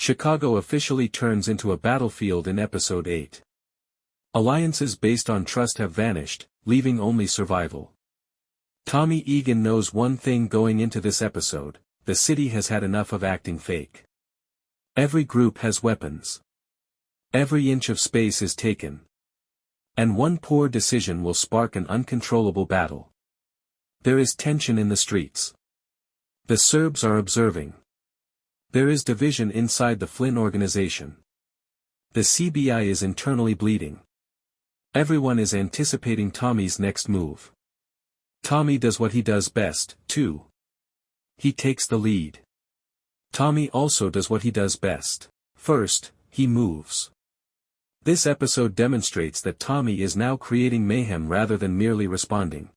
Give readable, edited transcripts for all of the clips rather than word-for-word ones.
Chicago officially turns into a battlefield in Episode 8. Alliances based on trust have vanished, leaving only survival. Tommy Egan knows one thing going into this episode: the city has had enough of acting fake. Every group has weapons. Every inch of space is taken. And one poor decision will spark an uncontrollable battle. There is tension in the streets. The Serbs are observing. There is division inside the Flynn organization. The CBI is internally bleeding. Everyone is anticipating Tommy's next move. Tommy does what he does best, too. He takes the lead. Tommy also does what he does best. First, he moves. This episode demonstrates that Tommy is now creating mayhem rather than merely responding.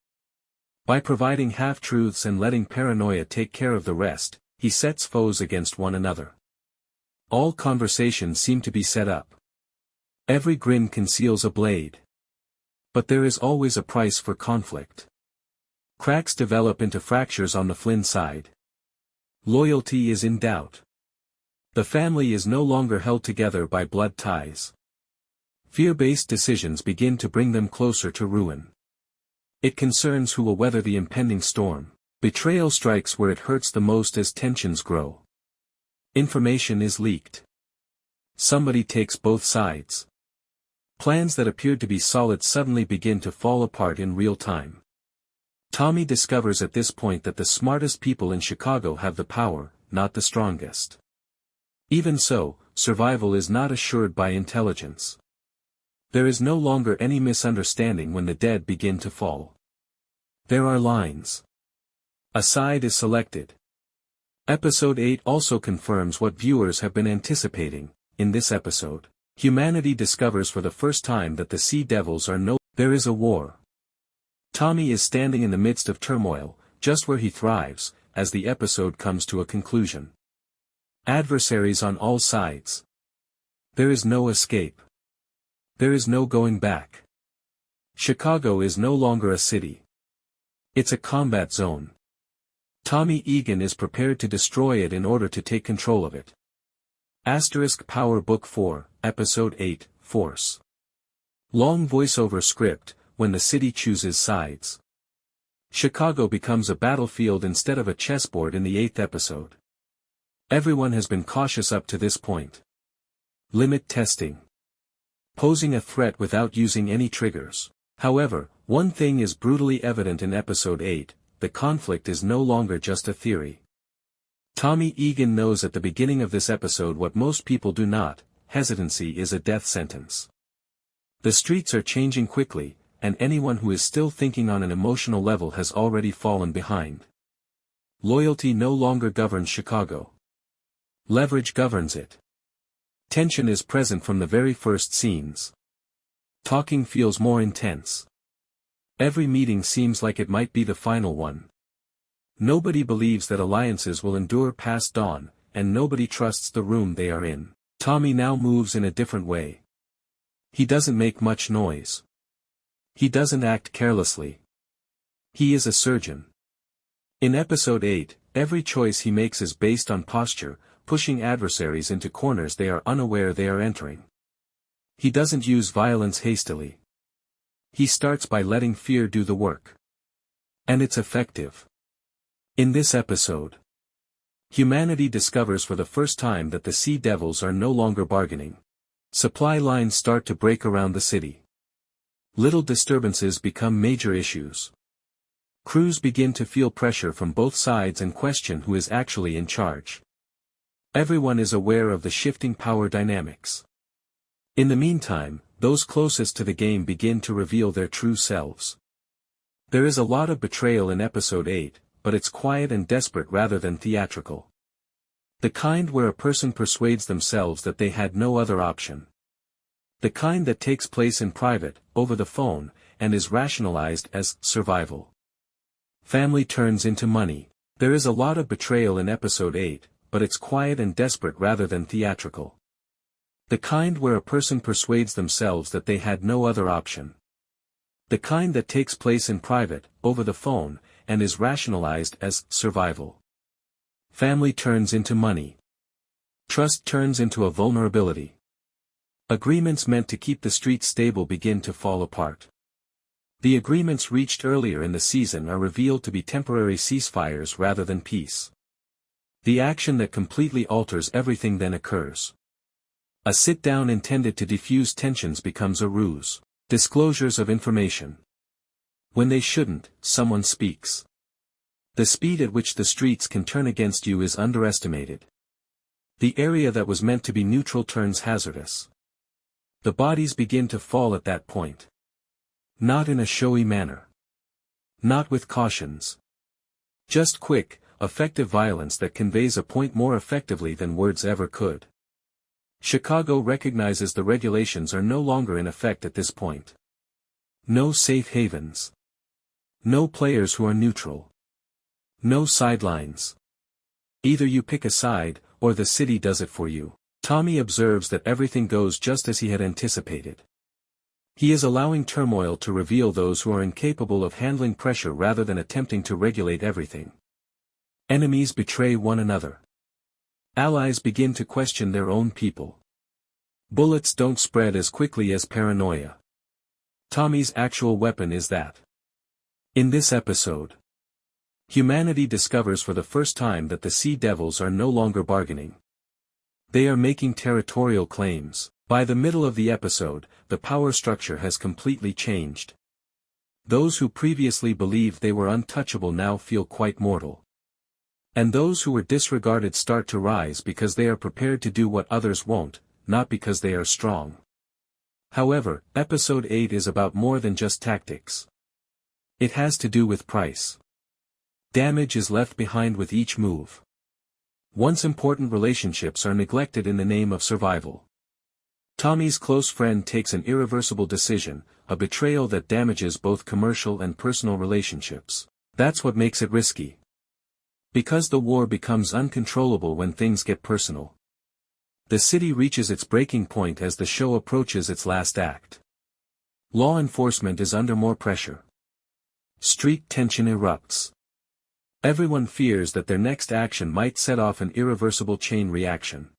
By providing half-truths and letting paranoia take care of the rest, he sets foes against one another. All conversations seem to be set up. Every grin conceals a blade. But there is always a price for conflict. Cracks develop into fractures on the Flynn side. Loyalty is in doubt. The family is no longer held together by blood ties. Fear-based decisions begin to bring them closer to ruin. It concerns who will weather the impending storm. Betrayal strikes where it hurts the most as tensions grow. Information is leaked. Somebody takes both sides. Plans that appeared to be solid suddenly begin to fall apart in real time. Tommy discovers at this point that the smartest people in Chicago have the power, not the strongest. Even so, survival is not assured by intelligence. There is no longer any misunderstanding when the dead begin to fall. There are lines. A side is selected. Episode 8 also confirms what viewers have been anticipating. In this episode, humanity discovers for the first time that the Sea Devils are there is a war. Tommy is standing in the midst of turmoil, just where he thrives, as the episode comes to a conclusion. Adversaries on all sides. There is no escape. There is no going back. Chicago is no longer a city. It's a combat zone. Tommy Egan is prepared to destroy it in order to take control of it. Power Book 4, Episode 8, Force. Long voiceover script, when the city chooses sides. Chicago becomes a battlefield instead of a chessboard in the 8th episode. Everyone has been cautious up to this point. Limit testing. Posing a threat without using any triggers. However, one thing is brutally evident in Episode 8. The conflict is no longer just a theory. Tommy Egan knows at the beginning of this episode what most people do not: hesitancy is a death sentence. The streets are changing quickly, and anyone who is still thinking on an emotional level has already fallen behind. Loyalty no longer governs Chicago. Leverage governs it. Tension is present from the very first scenes. Talking feels more intense. Every meeting seems like it might be the final one. Nobody believes that alliances will endure past dawn, and nobody trusts the room they are in. Tommy now moves in a different way. He doesn't make much noise. He doesn't act carelessly. He is a surgeon. In Episode 8, every choice he makes is based on posture, pushing adversaries into corners they are unaware they are entering. He doesn't use violence hastily. He starts by letting fear do the work. And it's effective. In this episode, humanity discovers for the first time that the Sea Devils are no longer bargaining. Supply lines start to break around the city. Little disturbances become major issues. Crews begin to feel pressure from both sides and question who is actually in charge. Everyone is aware of the shifting power dynamics. In the meantime, those closest to the game begin to reveal their true selves. There is a lot of betrayal in Episode 8, but it's quiet and desperate rather than theatrical. The kind where a person persuades themselves that they had no other option. The kind that takes place in private, over the phone, and is rationalized as survival. Family turns into money. There is a lot of betrayal in Episode 8, but it's quiet and desperate rather than theatrical. The kind where a person persuades themselves that they had no other option. The kind that takes place in private, over the phone, and is rationalized as survival. Family turns into money. Trust turns into a vulnerability. Agreements meant to keep the streets stable begin to fall apart. The agreements reached earlier in the season are revealed to be temporary ceasefires rather than peace. The action that completely alters everything then occurs. A sit-down intended to diffuse tensions becomes a ruse. Disclosures of information. When they shouldn't, someone speaks. The speed at which the streets can turn against you is underestimated. The area that was meant to be neutral turns hazardous. The bodies begin to fall at that point. Not in a showy manner. Not with cautions. Just quick, effective violence that conveys a point more effectively than words ever could. Chicago recognizes the regulations are no longer in effect at this point. No safe havens. No players who are neutral. No sidelines. Either you pick a side, or the city does it for you. Tommy observes that everything goes just as he had anticipated. He is allowing turmoil to reveal those who are incapable of handling pressure rather than attempting to regulate everything. Enemies betray one another. Allies begin to question their own people. Bullets don't spread as quickly as paranoia. Tommy's actual weapon is that. In this episode, humanity discovers for the first time that the Sea Devils are no longer bargaining. They are making territorial claims. By the middle of the episode, the power structure has completely changed. Those who previously believed they were untouchable now feel quite mortal. And those who were disregarded start to rise because they are prepared to do what others won't, not because they are strong. However, Episode 8 is about more than just tactics. It has to do with price. Damage is left behind with each move. Once important relationships are neglected in the name of survival. Tommy's close friend takes an irreversible decision, a betrayal that damages both commercial and personal relationships. That's what makes it risky. Because the war becomes uncontrollable when things get personal. The city reaches its breaking point as the show approaches its last act. Law enforcement is under more pressure. Street tension erupts. Everyone fears that their next action might set off an irreversible chain reaction.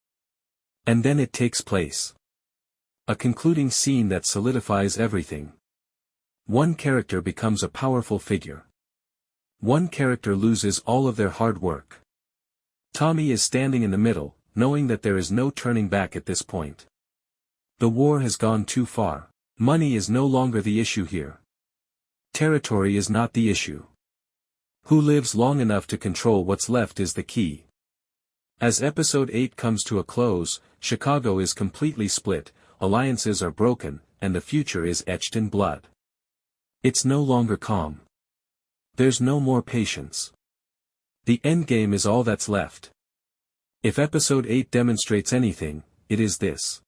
And then it takes place. A concluding scene that solidifies everything. One character becomes a powerful figure. One character loses all of their hard work. Tommy is standing in the middle, knowing that there is no turning back at this point. The war has gone too far. Money is no longer the issue here. Territory is not the issue. Who lives long enough to control what's left is the key. As Episode 8 comes to a close, Chicago is completely split, alliances are broken, and the future is etched in blood. It's no longer calm. There's no more patience. The endgame is all that's left. If Episode 8 demonstrates anything, it is this.